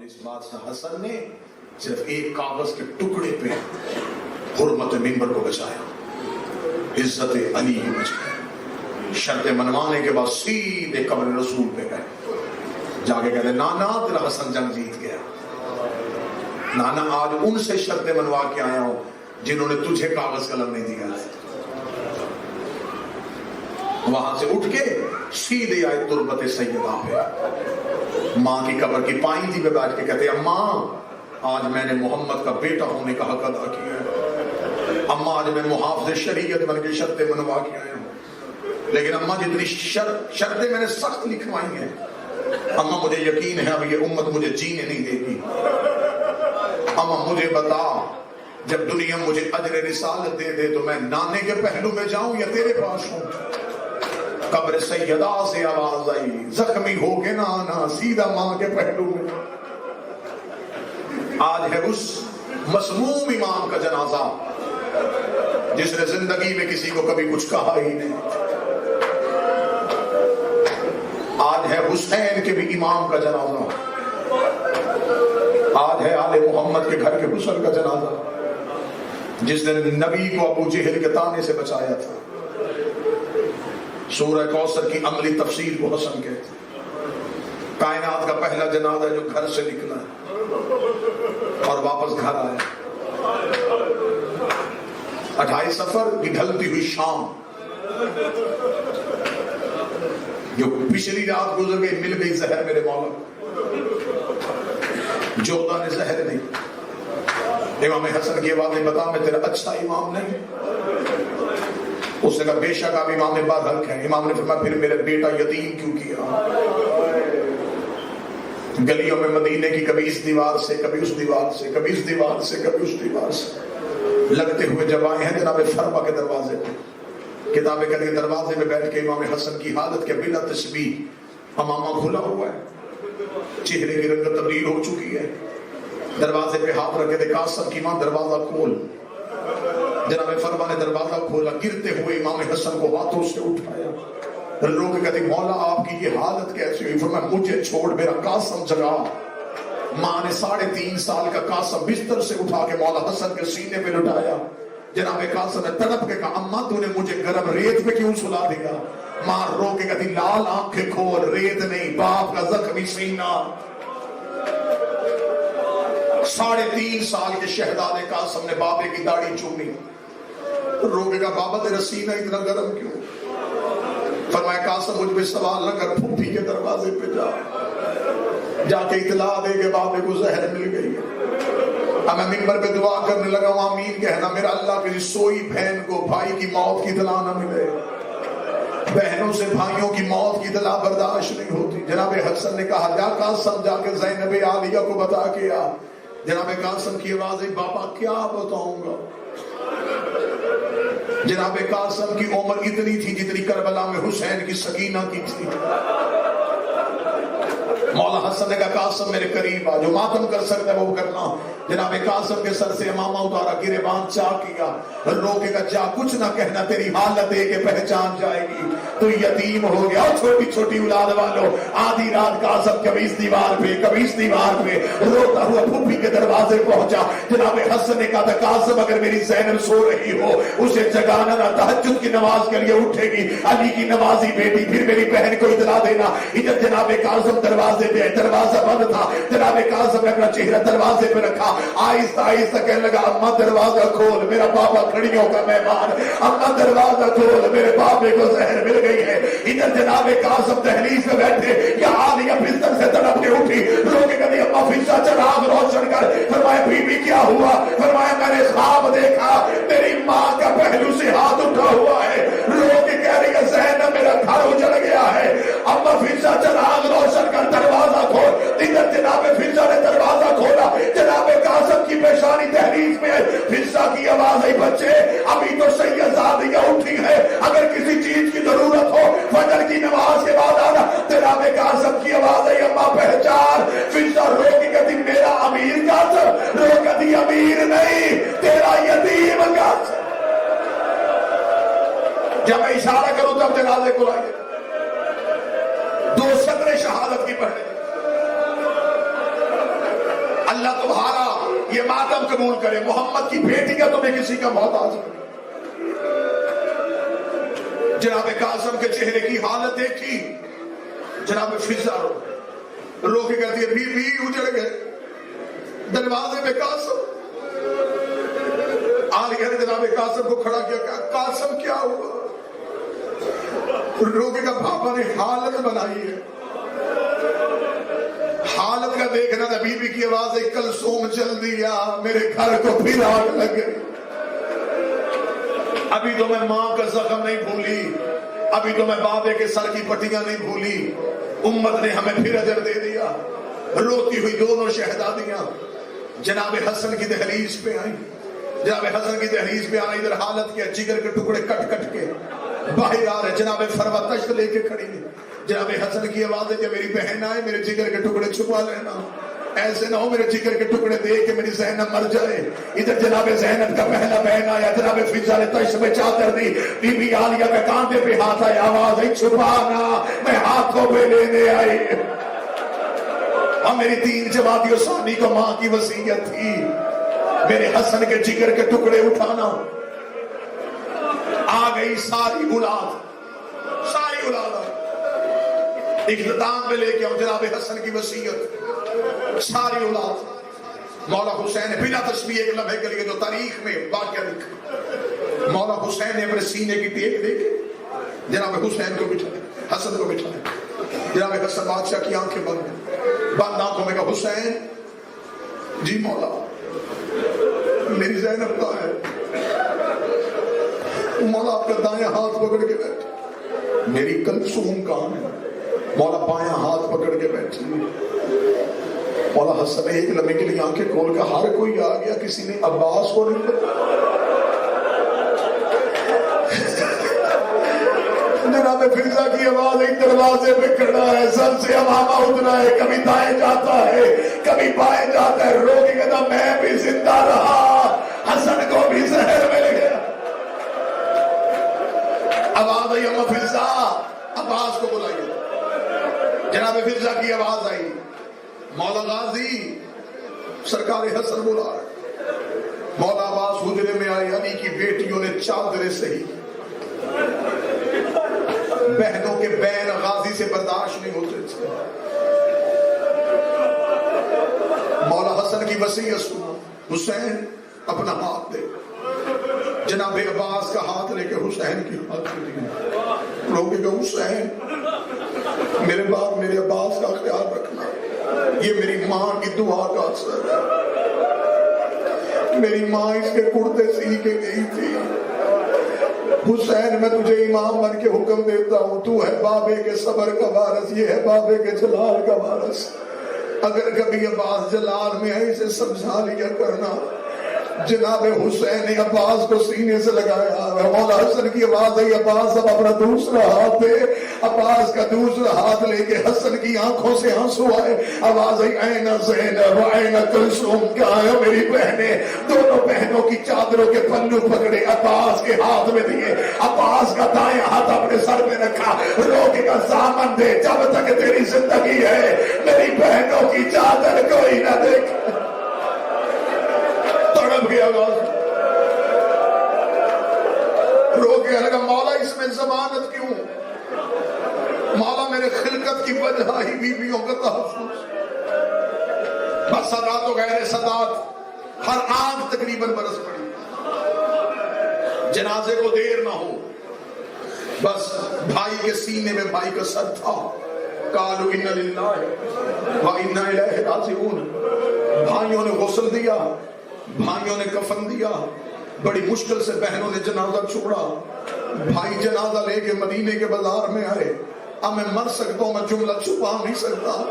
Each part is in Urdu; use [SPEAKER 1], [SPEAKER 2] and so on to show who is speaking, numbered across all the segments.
[SPEAKER 1] اور اس بات سے حسن نے صرف ایک کاغذ کے ٹکڑے پہ حرمت منبر کو بچایا، عزت علی کو بچایا۔ شرط منوانے کے بعد سیدھے قبر رسول پہ گئے، جا کے کہتے نانا تیرا حسن جنگ جیت گیا، نانا آج ان سے شرط منوا کے آیا ہوں جنہوں نے تجھے کاغذ قلم نہیں دیا۔ وہاں سے اٹھ کے سیدھے آئے تربت سیدہ پہ، ماں کی قبر کی پائیں پہ بیٹھ کے کہتے اماں آج میں نے محمد کا بیٹا ہونے کا حق ادا کیا ہے، اماں آج میں محافظ شریعت بن کے شرطیں منوا کے آیا ہوں، لیکن اماں جتنی شرطیں میں نے سخت لکھوائی ہیں اماں مجھے یقین ہے اب یہ امت مجھے جینے نہیں دے گی، اماں مجھے بتا جب دنیا مجھے اجر رسالت دے دے تو میں نانے کے پہلو میں جاؤں یا تیرے پاس ہوں؟ قبر سیدہ سے آواز آئی زخمی ہو کے نہ آنا، سیدھا ماں کے پہلو میں۔ آج ہے اس مسموم امام کا جنازہ جس نے زندگی میں کسی کو کبھی کچھ کہا ہی نہیں۔ آج ہے حسین کے بھی امام کا جنازہ، آج ہے آل محمد کے گھر کے حسن کا جنازہ جس نے نبی کو ابو جہل کے طعنے سے بچایا تھا۔ سورہ کوثر کی عملی تفسیر کو حسن کہتے ہیں۔ کائنات کا پہلا جنازہ جو گھر سے نکلا اور واپس گھر آیا، 28 سفر کی ڈھلتی ہوئی شام، جو پچھلی رات گزر گئی مل گئی زہر میرے مولا، جوتا نے زہر دی۔ امام حسن کی آواز نے بتا میں تیرا اچھا امام نہیں؟ اس نے کہا بے شک آپ امام برحق ہیں۔ امام نے فرمایا پھر میرا بیٹا یتیم کیوں کیا؟ گلیوں میں مدینے کی کبھی اس دیوار سے کبھی اس دیوار سے کبھی اس دیوار سے کبھی اس دیوار سے لگتے ہوئے جب آئے ہیں جناب فرما کے دروازے پہ، کتاب کے دروازے میں بیٹھ کے امام حسن کی حالت کے بلا تشبیہ امامہ کھلا ہوا ہے، چہرے کی رنگت تبدیل ہو چکی ہے، دروازے پہ ہاتھ رکھے تھے قاسم کی ماں دروازہ کھول، جناب فرما نے دروازہ کھولا، گرتے ہوئے امام حسن کو ہاتھوں سے اٹھایا، لوگ کہتے مولا آپ کی یہ حالت کیسی ہوئی؟ فرمایا مجھے چھوڑ میرا قاسم جگا۔ ماں نے 3.5 سال کا قاسم بستر سے اٹھا کے مولا حسن کے سینے پہ لٹایا۔ جناب قاسم نے تڑپ کے کہا اماں تو نے مجھے گرم ریت پہ کیوں سلا دیا؟ ماں رو کے کہتی لال آنکھیں کھول، ریت نہیں باپ کا زخمی سینہ۔ 3.5 سال کے شہزادے قاسم نے بابے کی داڑھی چومی، رو کے کہا بابا تیرا سینہ اتنا گرم کیوں؟ فرمایا قاسم مجھ پہ سوال نہ کر، پھوپھی کے دروازے پہ جا کے اطلاع دے کہ بابے کو زہر مل گئی ہے۔ اب میں منبر پہ دعا کرنے لگا ہوں آمین کہنا، میرا اللہ کسی سوئی بہن کو بھائی کی موت کی اطلاع نہ ملے۔ بہنوں سے بھائیوں کی موت کی اطلاع برداشت نہیں ہوتی۔ جناب حسن نے کہا جا قاسم جا کے زینب عالیہ کو بتا کے آ۔ جناب قاسم کی آواز ہے بابا کیا بتاؤں گا؟ جناب قاسم کی عمر اتنی تھی جتنی کربلا میں حسین کی سکینہ کی تھی۔ مولا حسن نے کہا قاسم میرے قریب آ، جو ماتم کر سکتا ہے وہ کرنا۔ جناب قاسم کے سر سے امامہ اتارا، گریبان چاک کیا، رو کے کہا جا کچھ نہ کہنا تیری حالت ہے کہ پہچان جائے گی، تو یتیم ہو گیا۔ چھوٹی چھوٹی اولاد والوں آدھی رات قاسم کبھی اس دیوار پہ کبھی اس دیوار پہ روتا ہوا پھوپھی کے دروازے پہنچا۔ جناب حسن نے کہا تھا قاسم اگر میری زینب سو رہی ہو اسے جگانا نہ، تہجد کی نماز کے لیے اٹھے گی، علی کی نمازی بیٹی، پھر میری بہن کو اطلاع دینا۔ ادھر جناب قاسم دروازے پہ، دروازہ بند تھا، جناب قاسم نے اپنا چہرہ دروازے پہ رکھا، آہستہ آہستہ کہنے لگا اماں دروازہ کھول، میرا بابا کھڑیوں کا مہمان، اماں دروازہ کھول، میرے بابے کو زہر مل گئی ہے۔ ادھر جناب قاسم دہلیز میں بیٹھے، یا عالیہ بستر سے تڑپ کے اٹھی، رو کے کہتی اماں فضا چراغ روشن کر۔ فرمایا بی بی کیا ہوا؟ فرمایا میں نے خواب دیکھا میری ماں کا پہلو سے ہاتھ اٹھا ہوا ہے، رو کے کہہ رہی ہے زینب میرا گھر اجڑ گیا ہے۔ اماں فضا چراغ روشن کر، دروازہ کھول۔ ادھر جناب فضا نے دروازہ کھولا، جناب قاسم کی پیشانی تحریف میں فضا کی آواز ہے بچے ابھی تو شہزادیاں اٹھی ہے، اگر کسی چیز کی ضرورت ہو فجر کی نماز کے بعد آنا۔ جناب قاسم کی آواز ہے اماں پہچان۔ فضا رو کے کہتی میرا امیر قاسم، رو کہتی امیر نہیں تیرا یتیم قاسم۔ جب میں اشارہ کروں تب جنازے کو لائیے، 2 شطریں شہادت کی پڑھنے۔ اللہ تمہارا یہ ماتم قبول کرے، محمد کی بیٹیاں تمہیں کسی کا محتاج کرے۔ جناب قاسم کے چہرے کی حالت دیکھی، جناب فضا رو کے کہتی ہے بی بی اجڑ گئے دروازے پہ قاسم عالیہ نے جناب قاسم کو کھڑا کیا، کہا قاسم کیا ہوا؟ رو کے کہا پاپا نے حالت بنائی ہے، حالت کا دیکھنا تھا۔ بی بی کی آواز ہے کلثوم جلدی آ، میرے گھر کو پھر آگ لگ گئی۔ ابھی تو میں ماں کا زخم نہیں بھولی، ابھی تو میں بابے کے سر کی پٹیاں نہیں بھولی، امت نے ہمیں پھر اجر دے دیا۔ روتی ہوئی دونوں شہزادیاں جناب حسن کی دہلیز پہ آئیں، جناب حسن کی دہلیز پہ آنا، ادھر حالت کیا، جگر کے ٹکڑے کٹ کٹ کے باہر آ رہے، جناب فروا تشت لے کے کھڑی ہے۔ جناب حسن کی آواز ہے کہ میری بہن آئے، میرے جگر کے ٹکڑے چھپا لینا، ایسے نہ ہو میرے جگر کے ٹکڑے دیکھ کے میری زینب مر جائے۔ ادھر جناب زینب کا پہلا بہن آیا، جناب فضا نے تشت میں چادر دی، بی بی عالیہ کے کاندھے پہ ہاتھ آیا، آواز ہے چھپانا، میں ہاتھوں پہ لینے آئی۔ اور میری تین جوادی ثانی کو ماں کی وصیت تھی، میرے حسن کے جگر کے ٹکڑے اٹھانا۔ آ گئی ساری اولاد، ساری اولاد اختتام میں لے کے آؤ جناب حسن کی وصیت، ساری اولاد۔ مولا حسین نے بنا تشبیہ ایک لمحے کے لیے جو تاریخ میں واقعہ لکھا، مولا حسین نے اپنے سینے کی ٹیک دے کے جناب حسین کو بٹھایا، حسن کو بٹھایا۔ جناب حسن بادشاہ کی آنکھیں بند آنکھوں میں کہا حسین جی مولا میری زینب کہاں ہے؟ مولا آپ کا دائیں ہاتھ پکڑ کے بیٹھے، میری کلثوم کہاں ہے؟ مولا بایاں ہاتھ پکڑ کے بیٹھے۔ مولا حسن ایک لمحے کے لیے آنکھیں کھول کر ہر کوئی آ گیا، کسی نے عباس کو نہیں بتایا۔ جناب فضا کی آواز ایک دروازے پہ کھڑا ہے، سر سے امامہ اترا ہے، کبھی دائیں جاتا ہے کبھی بائیں جاتا ہے، رو کے کہتا میں بھی زندہ رہا، حسن کو بھی زہر مل گیا۔ آواز آئی اما فضا، عباس کو بلائیے۔ جناب فضا کی آواز آئی، مولا غازی سرکار حسن بلا رہے۔ مولا عباس حجرے میں آئے، علی کی بیٹیوں نے چادریں سہی، بہنوں کے بین غازی سے برداشت نہیں ہوتے تھے۔ مولا حسن کی وصیت سنا، حسین اپنا ہاتھ دے، جناب عباس کا ہاتھ لے کے حسین کی ہاتھ دے، لوگ کہ حسین میرے بعد میرے عباس کا خیال رکھنا، یہ میری ماں کی دعا کا اثر ہے، میری ماں اس کے کرتے سی کے گئی تھی۔ حسین میں تجھے امام بن کے حکم دیتا ہوں، تو ہے بابے کے صبر کا وارث، یہ ہے بابے کے جلال کا وارث، اگر کبھی عباس جلال میں ہے اسے سمجھا لیا کرنا۔ جناب حسین نے عباس کو سینے سے لگایا، مولا حسن کی آواز آئی عباس اب اپنا دوسرا ہاتھ دے۔ عباس کا دوسرا ہاتھ لے کے حسن کی آنکھوں سے آنسو آئے، آواز آئی این زینب این کلثوم، کہاں ہے میری بہنیں؟ دونوں بہنوں کی چادروں کے پلو پکڑے، عباس کے ہاتھ میں دیے، عباس کا دائیں ہاتھ اپنے سر میں رکھا، روکے کا سامان دے، جب تک تیری زندگی ہے میری بہنوں کی چادر کوئی نہ دیکھے۔ رو کے لگا مولا اس میں ضمانت کیوں؟ مولا میرے خلقت کی وجہ ہی بیویوں کا تحفظ، بس صدات و غیر صدات ہر آنکھ تقریباً برس پڑی، جنازے کو دیر نہ ہو، بس بھائی کے سینے میں بھائی کا سر تھا، قالوا ان للہ و انا الیہ راجعون۔ بھائیوں نے غسل دیا، بھائیوں نے کفن دیا، بڑی مشکل سے بہنوں نے جنازہ چھوڑا، بھائی جنازہ لے کے مدینے کے بازار میں آئے۔ اب میں مر سکتا ہوں، میں جملہ چھپا نہیں سکتا،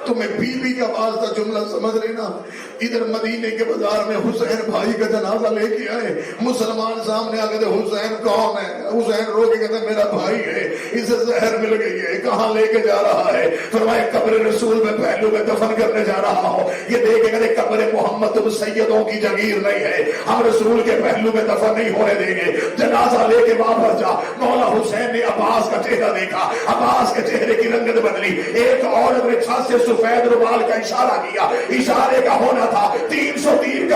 [SPEAKER 1] تمہیں بی بی کا واسطہ جملہ سمجھ لینا۔ ادھر مدینے کے بازار میں حسین بھائی کا جنازہ لے کے آئے، مسلمان سامنے آ گئے، حسین کون ہے؟ حسین رو کے کہتے میرا بھائی ہے، اسے زہر مل گئی ہے، کہاں لے کے جا رہا ہے؟ فرمایا قبر رسول میں پہلو میں دفن کرنے جا رہا ہوں۔ یہ دیکھے کہتے قبر محمد تم سیدوں کی جگیر نہیں ہے، ہم رسول کے پہلو میں دفن نہیں ہونے دیں گے، جنازہ لے کے واپس جا۔ مولا حسین نے عباس کا چہرہ دیکھا، عباس کے چہرے کی رنگت بدلی، ایک عورت نے چھت سے سفید رومال کا اشارہ کیا، اشارے کا ہونا تھا